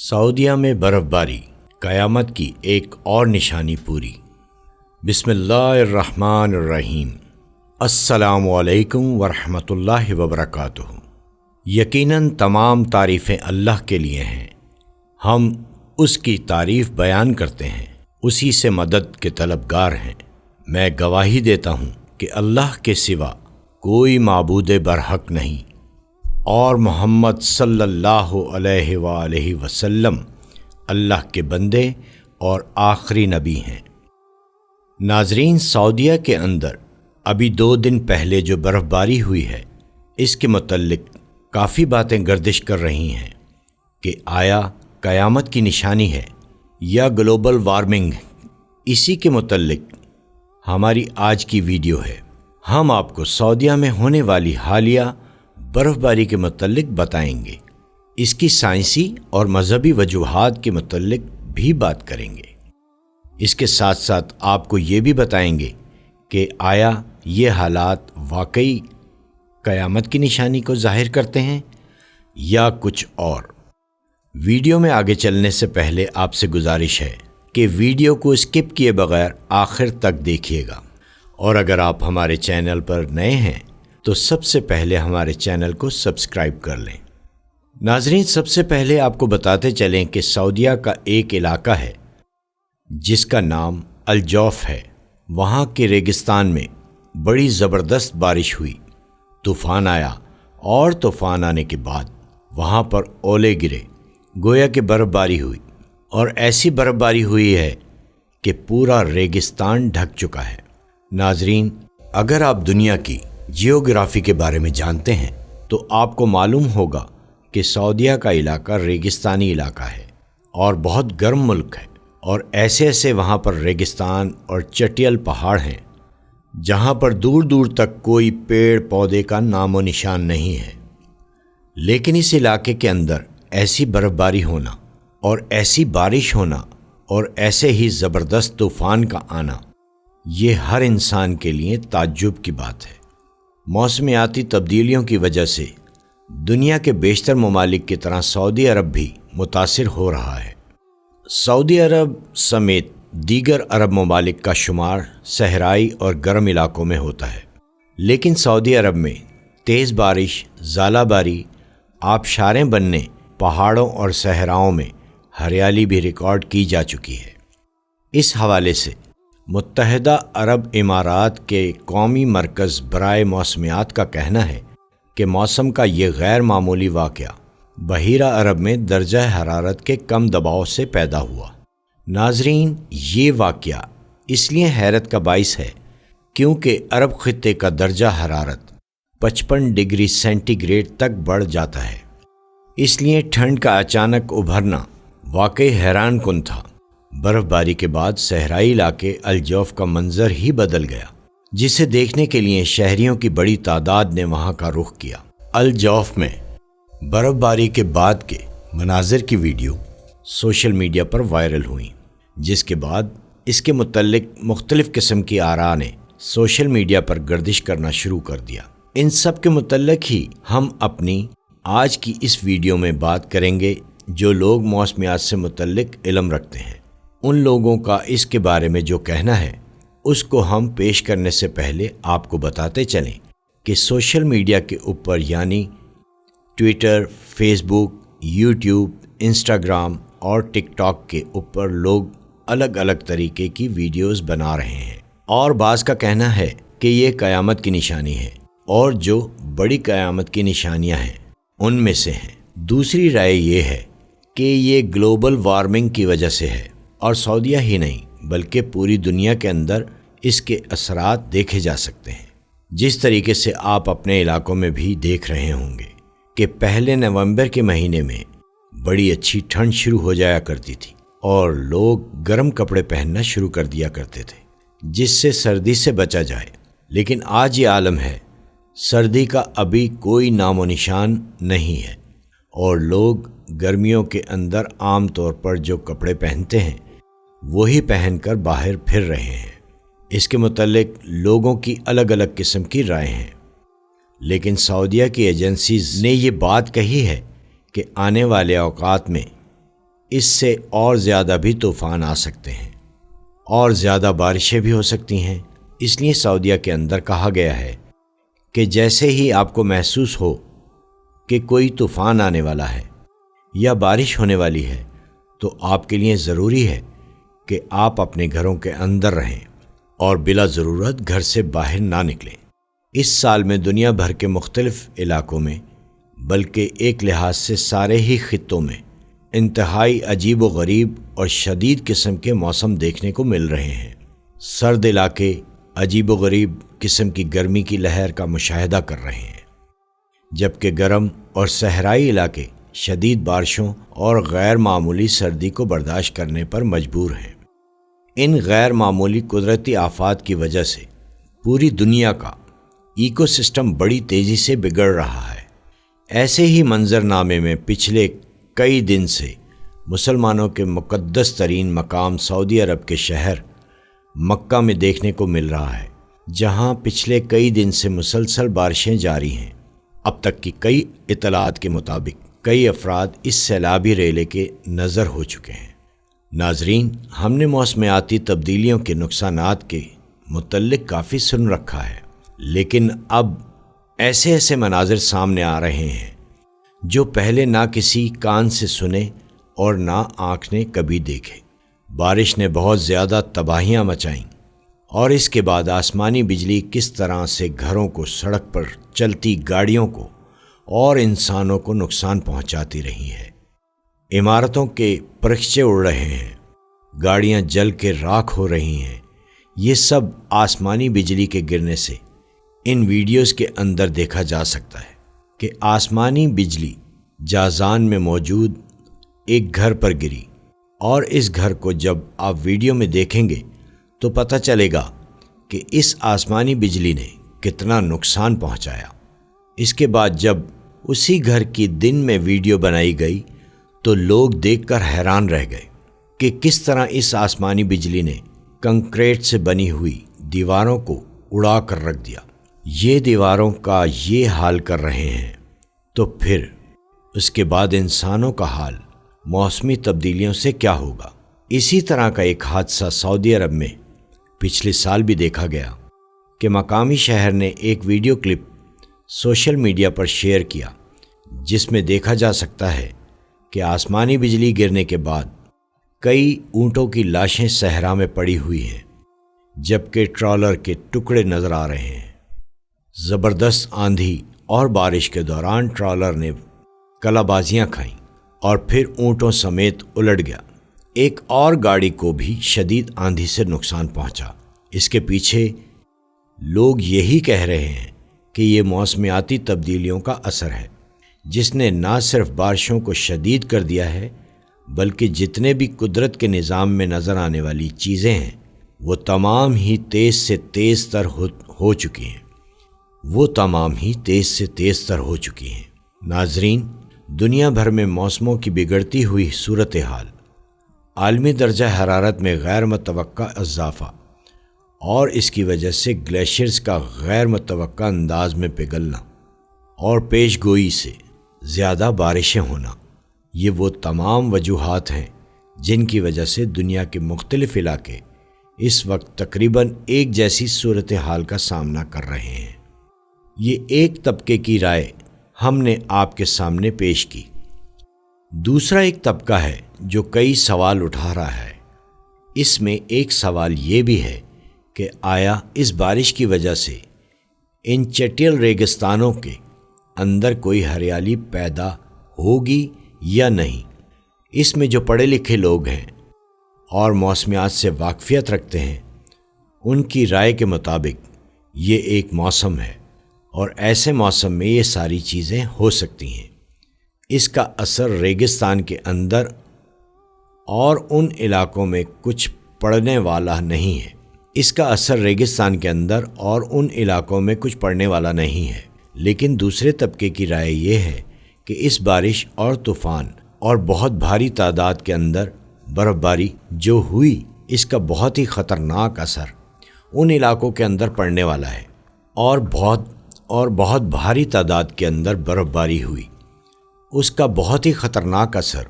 سعودیہ میں برف باری قیامت کی ایک اور نشانی پوری۔ بسم اللہ الرحمن الرحیم۔ السلام علیکم ورحمۃ اللہ وبرکاتہ۔ یقیناً تمام تعریفیں اللہ کے لیے ہیں، ہم اس کی تعریف بیان کرتے ہیں، اسی سے مدد کے طلبگار ہیں۔ میں گواہی دیتا ہوں کہ اللہ کے سوا کوئی معبود برحق نہیں، اور محمد صلی اللہ علیہ وآلہ وسلم اللہ کے بندے اور آخری نبی ہیں۔ ناظرین، سعودیہ کے اندر ابھی 2 دن پہلے جو برف باری ہوئی ہے، اس کے متعلق کافی باتیں گردش کر رہی ہیں کہ آیا قیامت کی نشانی ہے یا گلوبل وارمنگ۔ اسی کے متعلق ہماری آج کی ویڈیو ہے۔ ہم آپ کو سعودیہ میں ہونے والی حالیہ برف باری کے متعلق بتائیں گے، اس کی سائنسی اور مذہبی وجوہات کے متعلق بھی بات کریں گے۔ اس کے ساتھ ساتھ آپ کو یہ بھی بتائیں گے کہ آیا یہ حالات واقعی قیامت کی نشانی کو ظاہر کرتے ہیں یا کچھ اور۔ ویڈیو میں آگے چلنے سے پہلے آپ سے گزارش ہے کہ ویڈیو کو اسکپ کیے بغیر آخر تک دیکھیے گا، اور اگر آپ ہمارے چینل پر نئے ہیں تو سب سے پہلے ہمارے چینل کو سبسکرائب کر لیں۔ ناظرین، سب سے پہلے آپ کو بتاتے چلیں کہ سعودیہ کا ایک علاقہ ہے جس کا نام الجوف ہے۔ وہاں کے ریگستان میں بڑی زبردست بارش ہوئی، طوفان آیا، اور طوفان آنے کے بعد وہاں پر اولے گرے، گویا کہ برف باری ہوئی، اور ایسی برف باری ہوئی ہے کہ پورا ریگستان ڈھک چکا ہے۔ ناظرین، اگر آپ دنیا کی جیوگرافی کے بارے میں جانتے ہیں تو آپ کو معلوم ہوگا کہ سعودیہ کا علاقہ ریگستانی علاقہ ہے اور بہت گرم ملک ہے، اور ایسے وہاں پر ریگستان اور چٹیل پہاڑ ہیں جہاں پر دور دور تک کوئی پیڑ پودے کا نام و نشان نہیں ہے۔ لیکن اس علاقے کے اندر ایسی برف باری ہونا اور ایسی بارش ہونا اور ایسے ہی زبردست طوفان کا آنا، یہ ہر انسان کے لیے تعجب کی بات ہے۔ موسمیاتی تبدیلیوں کی وجہ سے دنیا کے بیشتر ممالک کی طرح سعودی عرب بھی متاثر ہو رہا ہے۔ سعودی عرب سمیت دیگر عرب ممالک کا شمار صحرائی اور گرم علاقوں میں ہوتا ہے، لیکن سعودی عرب میں تیز بارش، ژالہ باری، آبشاریں بننے، پہاڑوں اور صحراؤں میں ہریالی بھی ریکارڈ کی جا چکی ہے۔ اس حوالے سے متحدہ عرب امارات کے قومی مرکز برائے موسمیات کا کہنا ہے کہ موسم کا یہ غیر معمولی واقعہ بحیرہ عرب میں درجہ حرارت کے کم دباؤ سے پیدا ہوا۔ ناظرین، یہ واقعہ اس لیے حیرت کا باعث ہے کیونکہ عرب خطے کا درجہ حرارت 55 ڈگری سینٹی گریڈ تک بڑھ جاتا ہے، اس لیے ٹھنڈ کا اچانک ابھرنا واقعی حیران کن تھا۔ برف باری کے بعد صحرائی علاقے الجوف کا منظر ہی بدل گیا، جسے دیکھنے کے لیے شہریوں کی بڑی تعداد نے وہاں کا رخ کیا۔ الجوف میں برف باری کے بعد کے مناظر کی ویڈیو سوشل میڈیا پر وائرل ہوئیں، جس کے بعد اس کے متعلق مختلف قسم کی آراء نے سوشل میڈیا پر گردش کرنا شروع کر دیا۔ ان سب کے متعلق ہی ہم اپنی آج کی اس ویڈیو میں بات کریں گے۔ جو لوگ موسمیات سے متعلق علم رکھتے ہیں، ان لوگوں کا اس کے بارے میں جو کہنا ہے، اس کو ہم پیش کرنے سے پہلے آپ کو بتاتے چلیں کہ سوشل میڈیا کے اوپر یعنی ٹویٹر، فیس بک، یوٹیوب، انسٹاگرام اور ٹک ٹاک کے اوپر لوگ الگ الگ طریقے کی ویڈیوز بنا رہے ہیں، اور بعض کا کہنا ہے کہ یہ قیامت کی نشانی ہے، اور جو بڑی قیامت کی نشانیاں ہیں ان میں سے ہیں۔ دوسری رائے یہ ہے کہ یہ گلوبل وارمنگ کی وجہ سے ہے، اور سعودیہ ہی نہیں بلکہ پوری دنیا کے اندر اس کے اثرات دیکھے جا سکتے ہیں۔ جس طریقے سے آپ اپنے علاقوں میں بھی دیکھ رہے ہوں گے کہ پہلے نومبر کے مہینے میں بڑی اچھی ٹھنڈ شروع ہو جایا کرتی تھی، اور لوگ گرم کپڑے پہننا شروع کر دیا کرتے تھے جس سے سردی سے بچا جائے۔ لیکن آج یہ عالم ہے، سردی کا ابھی کوئی نام و نشان نہیں ہے، اور لوگ گرمیوں کے اندر عام طور پر جو کپڑے پہنتے ہیں وہی پہن کر باہر پھر رہے ہیں۔ اس کے متعلق لوگوں کی الگ الگ قسم کی رائے ہیں، لیکن سعودیہ کی ایجنسیز نے یہ بات کہی ہے کہ آنے والے اوقات میں اس سے اور زیادہ بھی طوفان آ سکتے ہیں اور زیادہ بارشیں بھی ہو سکتی ہیں۔ اس لیے سعودیہ کے اندر کہا گیا ہے کہ جیسے ہی آپ کو محسوس ہو کہ کوئی طوفان آنے والا ہے یا بارش ہونے والی ہے تو آپ کے لیے ضروری ہے کہ آپ اپنے گھروں کے اندر رہیں اور بلا ضرورت گھر سے باہر نہ نکلیں۔ اس سال میں دنیا بھر کے مختلف علاقوں میں بلکہ ایک لحاظ سے سارے ہی خطوں میں انتہائی عجیب و غریب اور شدید قسم کے موسم دیکھنے کو مل رہے ہیں۔ سرد علاقے عجیب و غریب قسم کی گرمی کی لہر کا مشاہدہ کر رہے ہیں، جبکہ گرم اور صحرائی علاقے شدید بارشوں اور غیر معمولی سردی کو برداشت کرنے پر مجبور ہیں۔ ان غیر معمولی قدرتی آفات کی وجہ سے پوری دنیا کا ایکو سسٹم بڑی تیزی سے بگڑ رہا ہے۔ ایسے ہی منظرنامے میں پچھلے کئی دن سے مسلمانوں کے مقدس ترین مقام سعودی عرب کے شہر مکہ میں دیکھنے کو مل رہا ہے، جہاں پچھلے کئی دن سے مسلسل بارشیں جاری ہیں۔ اب تک کی کئی اطلاعات کے مطابق کئی افراد اس سیلابی ریلے کے نظر ہو چکے ہیں۔ ناظرین، ہم نے موسمیاتی تبدیلیوں کے نقصانات کے متعلق کافی سن رکھا ہے، لیکن اب ایسے مناظر سامنے آ رہے ہیں جو پہلے نہ کسی کان سے سنے اور نہ آنکھ نے کبھی دیکھے۔ بارش نے بہت زیادہ تباہیاں مچائیں اور اس کے بعد آسمانی بجلی کس طرح سے گھروں کو، سڑک پر چلتی گاڑیوں کو اور انسانوں کو نقصان پہنچاتی رہی ہے۔ عمارتوں کے پرخچے اڑ رہے ہیں، گاڑیاں جل کے راکھ ہو رہی ہیں۔ یہ سب آسمانی بجلی کے گرنے سے ان ویڈیوز کے اندر دیکھا جا سکتا ہے کہ آسمانی بجلی جازان میں موجود ایک گھر پر گری، اور اس گھر کو جب آپ ویڈیو میں دیکھیں گے تو پتہ چلے گا کہ اس آسمانی بجلی نے کتنا نقصان پہنچایا۔ اس کے بعد جب اسی گھر کی دن میں ویڈیو بنائی گئی تو لوگ دیکھ کر حیران رہ گئے کہ کس طرح اس آسمانی بجلی نے کنکریٹ سے بنی ہوئی دیواروں کو اڑا کر رکھ دیا۔ یہ دیواروں کا یہ حال کر رہے ہیں تو پھر اس کے بعد انسانوں کا حال موسمی تبدیلیوں سے کیا ہوگا؟ اسی طرح کا ایک حادثہ سعودی عرب میں پچھلے سال بھی دیکھا گیا کہ مقامی شہر نے ایک ویڈیو کلپ سوشل میڈیا پر شیئر کیا، جس میں دیکھا جا سکتا ہے کہ آسمانی بجلی گرنے کے بعد کئی اونٹوں کی لاشیں صحرا میں پڑی ہوئی ہیں، جبکہ ٹرالر کے ٹکڑے نظر آ رہے ہیں۔ زبردست آندھی اور بارش کے دوران ٹرالر نے کلا بازیاں کھائیں اور پھر اونٹوں سمیت الٹ گیا۔ ایک اور گاڑی کو بھی شدید آندھی سے نقصان پہنچا۔ اس کے پیچھے لوگ یہی کہہ رہے ہیں کہ یہ موسمیاتی تبدیلیوں کا اثر ہے، جس نے نہ صرف بارشوں کو شدید کر دیا ہے بلکہ جتنے بھی قدرت کے نظام میں نظر آنے والی چیزیں ہیں وہ تمام ہی تیز سے تیز تر ہو چکی ہیں۔ ناظرین، دنیا بھر میں موسموں کی بگڑتی ہوئی صورتحال، عالمی درجہ حرارت میں غیر متوقع اضافہ اور اس کی وجہ سے گلیشیئرز کا غیر متوقع انداز میں پگھلنا اور پیش گوئی سے زیادہ بارشیں ہونا، یہ وہ تمام وجوہات ہیں جن کی وجہ سے دنیا کے مختلف علاقے اس وقت تقریباً ایک جیسی صورتحال کا سامنا کر رہے ہیں۔ یہ ایک طبقے کی رائے ہم نے آپ کے سامنے پیش کی۔ دوسرا ایک طبقہ ہے جو کئی سوال اٹھا رہا ہے۔ اس میں ایک سوال یہ بھی ہے کہ آیا اس بارش کی وجہ سے ان چٹیل ریگستانوں کے اندر کوئی ہریالی پیدا ہوگی یا نہیں؟ اس میں جو پڑھے لکھے لوگ ہیں اور موسمیات سے واقفیت رکھتے ہیں، ان کی رائے کے مطابق یہ ایک موسم ہے اور ایسے موسم میں یہ ساری چیزیں ہو سکتی ہیں۔ اس کا اثر ریگستان کے اندر اور ان علاقوں میں کچھ پڑنے والا نہیں ہے، لیکن دوسرے طبقے کی رائے یہ ہے کہ اس بارش اور طوفان اور بہت بھاری تعداد کے اندر برف باری جو ہوئی، اس کا بہت ہی خطرناک اثر ان علاقوں کے اندر پڑنے والا ہے، اور بہت بھاری تعداد کے اندر برف باری ہوئی، اس کا بہت ہی خطرناک اثر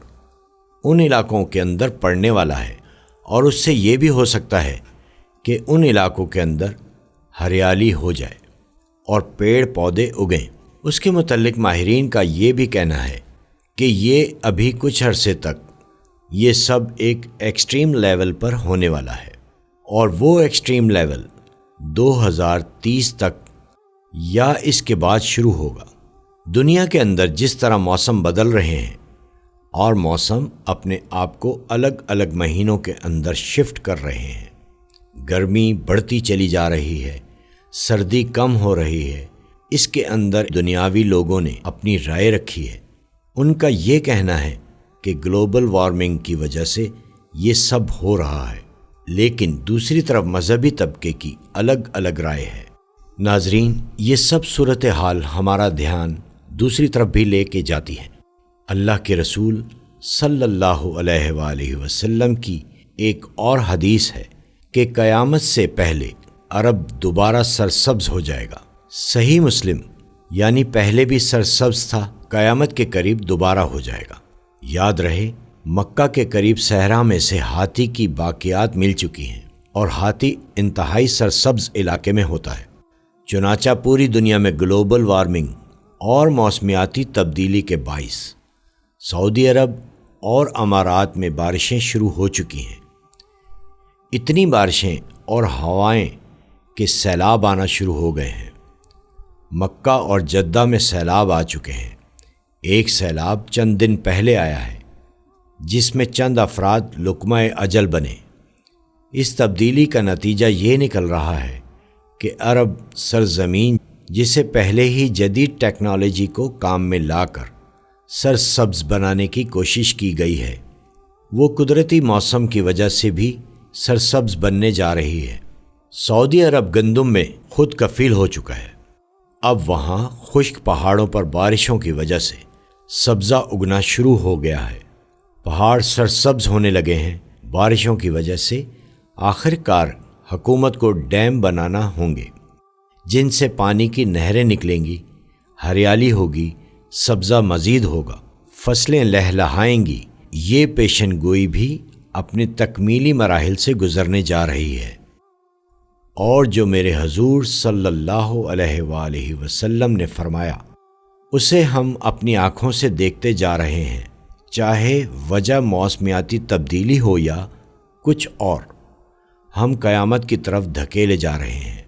ان علاقوں کے اندر پڑنے والا ہے، اور اس سے یہ بھی ہو سکتا ہے کہ ان علاقوں کے اندر ہریالی ہو جائے اور پیڑ پودے اگیں۔ اس کے متعلق ماہرین کا یہ بھی کہنا ہے کہ یہ ابھی کچھ عرصے تک یہ سب ایک ایکسٹریم لیول پر ہونے والا ہے، اور وہ ایکسٹریم لیول 2030 تک یا اس کے بعد شروع ہوگا۔ دنیا کے اندر جس طرح موسم بدل رہے ہیں اور موسم اپنے آپ کو الگ الگ مہینوں کے اندر شفٹ کر رہے ہیں، گرمی بڑھتی چلی جا رہی ہے، سردی کم ہو رہی ہے، اس کے اندر دنیاوی لوگوں نے اپنی رائے رکھی ہے۔ ان کا یہ کہنا ہے کہ گلوبل وارمنگ کی وجہ سے یہ سب ہو رہا ہے، لیکن دوسری طرف مذہبی طبقے کی الگ الگ رائے ہے۔ ناظرین، یہ سب صورتحال ہمارا دھیان دوسری طرف بھی لے کے جاتی ہیں۔ اللہ کے رسول صلی اللہ علیہ وآلہ وسلم کی ایک اور حدیث ہے کہ قیامت سے پہلے عرب دوبارہ سرسبز ہو جائے گا۔ صحیح مسلم، یعنی پہلے بھی سرسبز تھا، قیامت کے قریب دوبارہ ہو جائے گا۔ یاد رہے، مکہ کے قریب صحرا میں سے ہاتھی کی باقیات مل چکی ہیں، اور ہاتھی انتہائی سرسبز علاقے میں ہوتا ہے۔ چنانچہ پوری دنیا میں گلوبل وارمنگ اور موسمیاتی تبدیلی کے باعث سعودی عرب اور امارات میں بارشیں شروع ہو چکی ہیں۔ اتنی بارشیں اور ہوائیں کہ سیلاب آنا شروع ہو گئے ہیں۔ مکہ اور جدہ میں سیلاب آ چکے ہیں۔ ایک سیلاب چند دن پہلے آیا ہے جس میں چند افراد لقمہ اجل بنے۔ اس تبدیلی کا نتیجہ یہ نکل رہا ہے کہ عرب سرزمین، جسے پہلے ہی جدید ٹیکنالوجی کو کام میں لا کر سرسبز بنانے کی کوشش کی گئی ہے، وہ قدرتی موسم کی وجہ سے بھی سرسبز بننے جا رہی ہے۔ سعودی عرب گندم میں خود کفیل ہو چکا ہے۔ اب وہاں خشک پہاڑوں پر بارشوں کی وجہ سے سبزہ اگنا شروع ہو گیا ہے۔ پہاڑ سرسبز ہونے لگے ہیں بارشوں کی وجہ سے۔ آخر کار حکومت کو ڈیم بنانا ہوں گے جن سے پانی کی نہریں نکلیں گی، ہریالی ہوگی، سبزہ مزید ہوگا، فصلیں لہلہائیں گی۔ یہ پیشن گوئی بھی اپنے تکمیلی مراحل سے گزرنے جا رہی ہے، اور جو میرے حضور صلی اللہ علیہ وآلہ وسلم نے فرمایا اسے ہم اپنی آنکھوں سے دیکھتے جا رہے ہیں، چاہے وجہ موسمیاتی تبدیلی ہو یا کچھ اور۔ ہم قیامت کی طرف دھکیلے جا رہے ہیں۔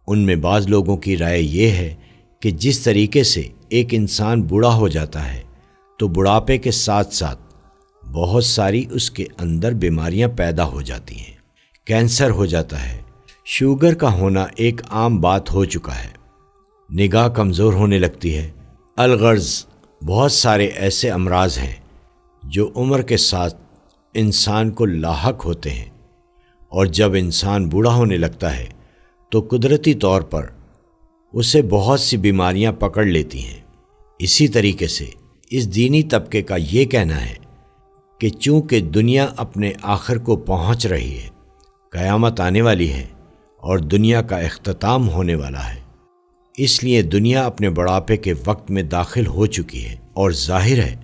ان میں بعض لوگوں کی رائے یہ ہے کہ جس طریقے سے ایک انسان بوڑھا ہو جاتا ہے تو بڑھاپے کے ساتھ ساتھ بہت ساری اس کے اندر بیماریاں پیدا ہو جاتی ہیں۔ کینسر ہو جاتا ہے، شوگر کا ہونا ایک عام بات ہو چکا ہے، نگاہ کمزور ہونے لگتی ہے۔ الغرض بہت سارے ایسے امراض ہیں جو عمر کے ساتھ انسان کو لاحق ہوتے ہیں، اور جب انسان بوڑھا ہونے لگتا ہے تو قدرتی طور پر اسے بہت سی بیماریاں پکڑ لیتی ہیں۔ اسی طریقے سے اس دینی طبقے کا یہ کہنا ہے کہ چونکہ دنیا اپنے آخر کو پہنچ رہی ہے، قیامت آنے والی ہے اور دنیا کا اختتام ہونے والا ہے، اس لیے دنیا اپنے بڑھاپے کے وقت میں داخل ہو چکی ہے، اور ظاہر ہے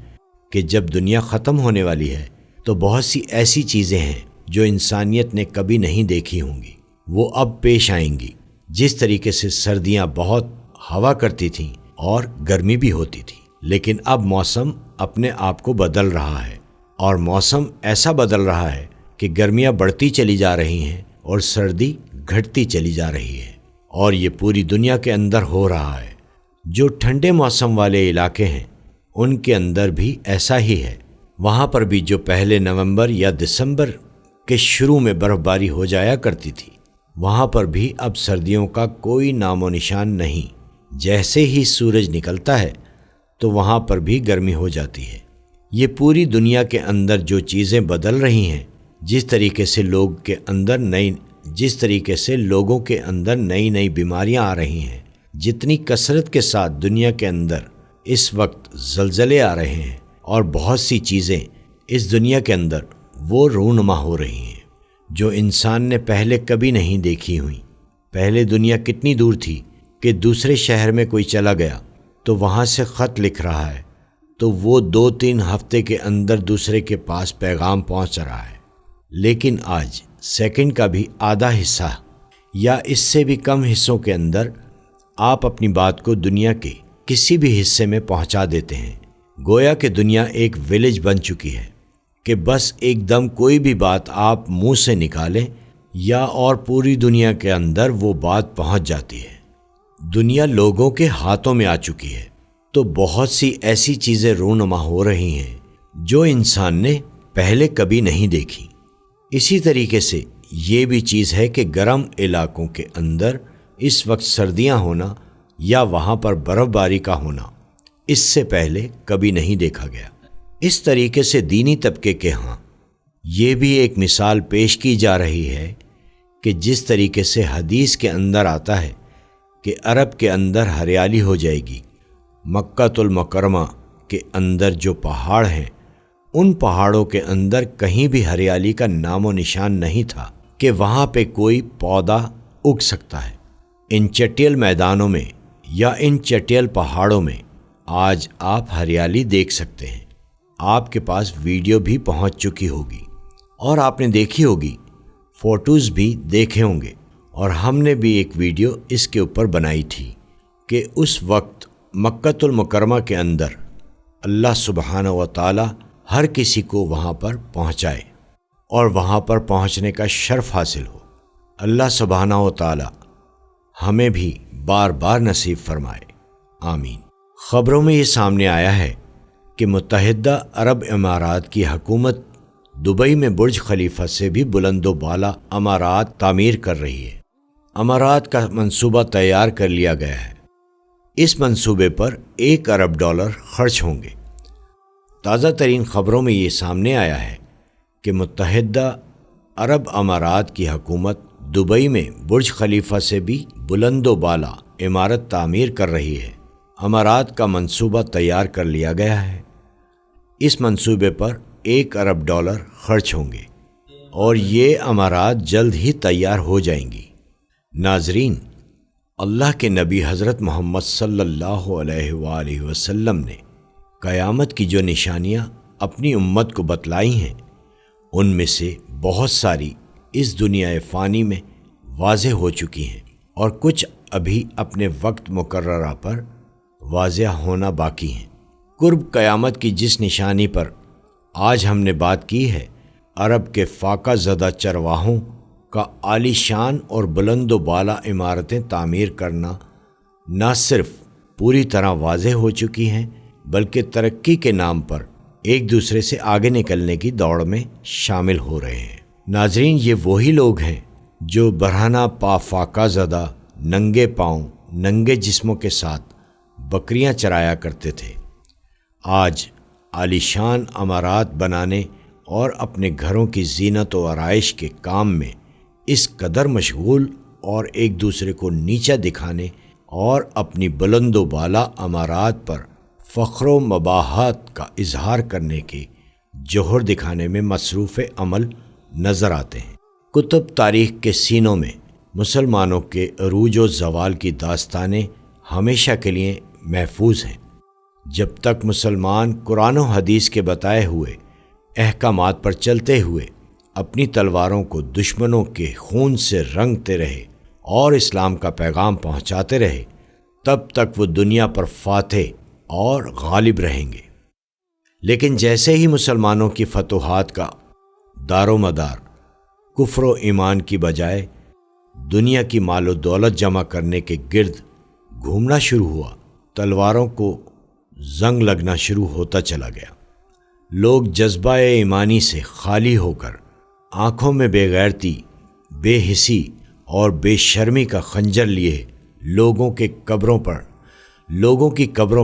کہ جب دنیا ختم ہونے والی ہے تو بہت سی ایسی چیزیں ہیں جو انسانیت نے کبھی نہیں دیکھی ہوں گی، وہ اب پیش آئیں گی۔ جس طریقے سے سردیاں بہت ہوا کرتی تھیں اور گرمی بھی ہوتی تھی، لیکن اب موسم اپنے آپ کو بدل رہا ہے، اور موسم ایسا بدل رہا ہے کہ گرمیاں بڑھتی چلی جا رہی ہیں اور سردی گھٹتی چلی جا رہی ہے، اور یہ پوری دنیا کے اندر ہو رہا ہے۔ جو ٹھنڈے موسم والے علاقے ہیں ان کے اندر بھی ایسا ہی ہے۔ وہاں پر بھی جو پہلے نومبر یا دسمبر کے شروع میں برف باری ہو جایا کرتی تھی، وہاں پر بھی اب سردیوں کا کوئی نام و نشان نہیں۔ جیسے ہی سورج نکلتا ہے تو وہاں پر بھی گرمی ہو جاتی ہے۔ یہ پوری دنیا کے اندر جو چیزیں بدل رہی ہیں، جس طریقے سے لوگوں کے اندر نئی نئی بیماریاں آ رہی ہیں، جتنی کثرت کے ساتھ دنیا کے اندر اس وقت زلزلے آ رہے ہیں، اور بہت سی چیزیں اس دنیا کے اندر وہ رونما ہو رہی ہیں جو انسان نے پہلے کبھی نہیں دیکھی ہوئی۔ پہلے دنیا کتنی دور تھی کہ دوسرے شہر میں کوئی چلا گیا تو وہاں سے خط لکھ رہا ہے تو وہ 2-3 ہفتے کے اندر دوسرے کے پاس پیغام پہنچ رہا ہے، لیکن آج سیکنڈ کا بھی آدھا حصہ یا اس سے بھی کم حصوں کے اندر آپ اپنی بات کو دنیا کے کسی بھی حصے میں پہنچا دیتے ہیں۔ گویا کہ دنیا ایک ویلیج بن چکی ہے کہ بس ایک دم کوئی بھی بات آپ منہ سے نکالیں یا اور پوری دنیا کے اندر وہ بات پہنچ جاتی ہے۔ دنیا لوگوں کے ہاتھوں میں آ چکی ہے، تو بہت سی ایسی چیزیں رونما ہو رہی ہیں جو انسان نے پہلے کبھی نہیں دیکھی۔ اسی طریقے سے یہ بھی چیز ہے کہ گرم علاقوں کے اندر اس وقت سردیاں ہونا یا وہاں پر برف باری کا ہونا اس سے پہلے کبھی نہیں دیکھا گیا۔ اس طریقے سے دینی طبقے کے ہاں یہ بھی ایک مثال پیش کی جا رہی ہے کہ جس طریقے سے حدیث کے اندر آتا ہے کہ عرب کے اندر ہریالی ہو جائے گی، مکہ المکرمہ کے اندر جو پہاڑ ہیں ان پہاڑوں کے اندر کہیں بھی ہریالی کا نام و نشان نہیں تھا کہ وہاں پہ کوئی پودا اگ سکتا ہے۔ ان چٹیل میدانوں میں یا ان چٹیل پہاڑوں میں آج آپ ہریالی دیکھ سکتے ہیں۔ آپ کے پاس ویڈیو بھی پہنچ چکی ہوگی اور آپ نے دیکھی ہوگی، فوٹوز بھی دیکھے ہوں گے، اور ہم نے بھی ایک ویڈیو اس کے اوپر بنائی تھی کہ اس وقت مکہ المکرمہ کے اندر اللہ سبحانہ و تعالی ہر کسی کو وہاں پر پہنچائے اور وہاں پر پہنچنے کا شرف حاصل ہو۔ اللہ سبحانہ و تعالی ہمیں بھی بار بار نصیب فرمائے، آمین۔ خبروں میں یہ سامنے آیا ہے کہ متحدہ عرب امارات کی حکومت دبئی میں برج خلیفہ سے بھی بلند و بالا عمارات تعمیر کر رہی ہے۔ عمارات کا منصوبہ تیار کر لیا گیا ہے۔ اس منصوبے پر $1 ارب خرچ ہوں گے۔ تازہ ترین خبروں میں یہ سامنے آیا ہے کہ متحدہ عرب امارات کی حکومت دبئی میں برج خلیفہ سے بھی بلند و بالا عمارت تعمیر کر رہی ہے۔ عمارات کا منصوبہ تیار کر لیا گیا ہے۔ اس منصوبے پر $1 ارب خرچ ہوں گے اور یہ عمارات جلد ہی تیار ہو جائیں گی۔ ناظرین، اللہ کے نبی حضرت محمد صلی اللہ علیہ وآلہ وسلم نے قیامت کی جو نشانیاں اپنی امت کو بتلائی ہیں ان میں سے بہت ساری اس دنیا فانی میں واضح ہو چکی ہیں اور کچھ ابھی اپنے وقت مقررہ پر واضح ہونا باقی ہیں۔ قرب قیامت کی جس نشانی پر آج ہم نے بات کی ہے، عرب کے فاقہ زدہ چرواہوں کا عالی شان اور بلند و بالا عمارتیں تعمیر کرنا نہ صرف پوری طرح واضح ہو چکی ہیں بلکہ ترقی کے نام پر ایک دوسرے سے آگے نکلنے کی دوڑ میں شامل ہو رہے ہیں۔ ناظرین، یہ وہی لوگ ہیں جو برہنہ پا فاقہ زدہ ننگے پاؤں ننگے جسموں کے ساتھ بکریاں چرایا کرتے تھے، آج عالی شان عمارات بنانے اور اپنے گھروں کی زینت و آرائش کے کام میں اس قدر مشغول اور ایک دوسرے کو نیچا دکھانے اور اپنی بلند و بالا عمارات پر فخر و مباحات کا اظہار کرنے کے جوہر دکھانے میں مصروف عمل نظر آتے ہیں۔ کتب تاریخ کے سینوں میں مسلمانوں کے عروج و زوال کی داستانیں ہمیشہ کے لیے محفوظ ہیں۔ جب تک مسلمان قرآن و حدیث کے بتائے ہوئے احکامات پر چلتے ہوئے اپنی تلواروں کو دشمنوں کے خون سے رنگتے رہے اور اسلام کا پیغام پہنچاتے رہے، تب تک وہ دنیا پر فاتح اور غالب رہیں گے۔ لیکن جیسے ہی مسلمانوں کی فتوحات کا دار و مدار کفر و ایمان کی بجائے دنیا کی مال و دولت جمع کرنے کے گرد گھومنا شروع ہوا، تلواروں کو زنگ لگنا شروع ہوتا چلا گیا۔ لوگ جذبہ ایمانی سے خالی ہو کر آنکھوں میں بے غیرتی، بے حسی اور بے شرمی کا خنجر لیے لوگوں کی قبروں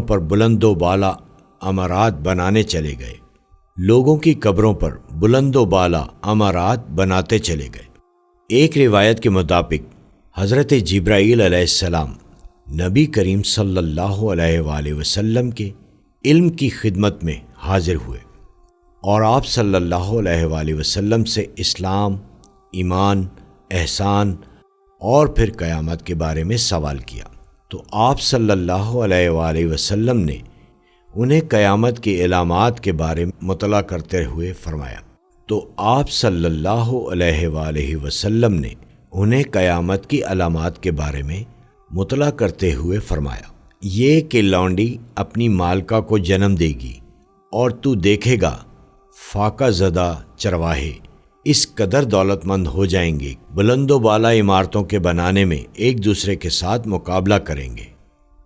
پر بلند و بالا عمارات بنانے چلے گئے، لوگوں کی قبروں پر بلند و بالا عمارات بناتے چلے گئے۔ ایک روایت کے مطابق حضرت جبرائیل علیہ السلام نبی کریم صلی اللہ علیہ وآلہ وسلم کے علم کی خدمت میں حاضر ہوئے اور آپ صلی اللہ علیہ وآلہ وسلم سے اسلام، ایمان، احسان اور پھر قیامت کے بارے میں سوال کیا، تو آپ صلی اللہ علیہ وآلہ وسلم نے انہیں قیامت کی علامات کے بارے میں مطلع کرتے ہوئے فرمایا۔ تو آپ صلی اللہ علیہ وآلہ وسلم نے انہیں قیامت کی علامات کے بارے میں مطلع کرتے ہوئے فرمایا، یہ کہ لونڈی اپنی مالکہ کو جنم دے گی اور تو دیکھے گا فاقہ زدہ چرواہے اس قدر دولت مند ہو جائیں گے، بلند و بالا عمارتوں کے بنانے میں ایک دوسرے کے ساتھ مقابلہ کریں گے۔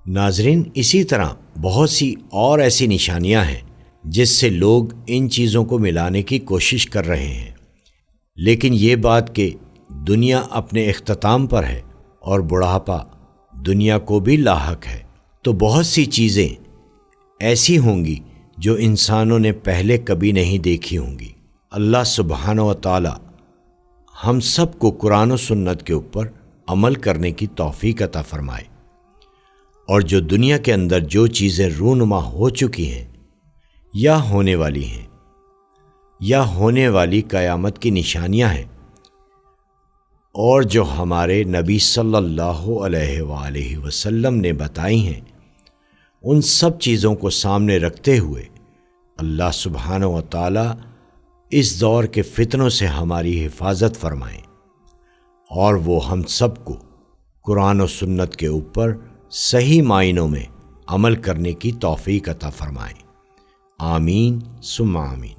ناظرین، اسی طرح بہت سی اور ایسی نشانیاں ہیں جس سے لوگ ان چیزوں کو ملانے کی کوشش کر رہے ہیں، لیکن یہ بات کہ دنیا اپنے اختتام پر ہے اور بڑھاپا دنیا کو بھی لاحق ہے، تو بہت سی چیزیں ایسی ہوں گی جو انسانوں نے پہلے کبھی نہیں دیکھی ہوں گی۔ اللہ سبحانہ و تعالی ہم سب کو قرآن و سنت کے اوپر عمل کرنے کی توفیق عطا فرمائے، اور جو دنیا کے اندر جو چیزیں رونما ہو چکی ہیں یا ہونے والی ہیں یا ہونے والی قیامت کی نشانیاں ہیں، اور جو ہمارے نبی صلی اللہ علیہ وآلہ وسلم نے بتائی ہیں، ان سب چیزوں کو سامنے رکھتے ہوئے اللہ سبحانہ و تعالی اس دور کے فتنوں سے ہماری حفاظت فرمائیں، اور وہ ہم سب کو قرآن و سنت کے اوپر صحیح معنوں میں عمل کرنے کی توفیق عطا فرمائیں۔ آمین ثم آمین۔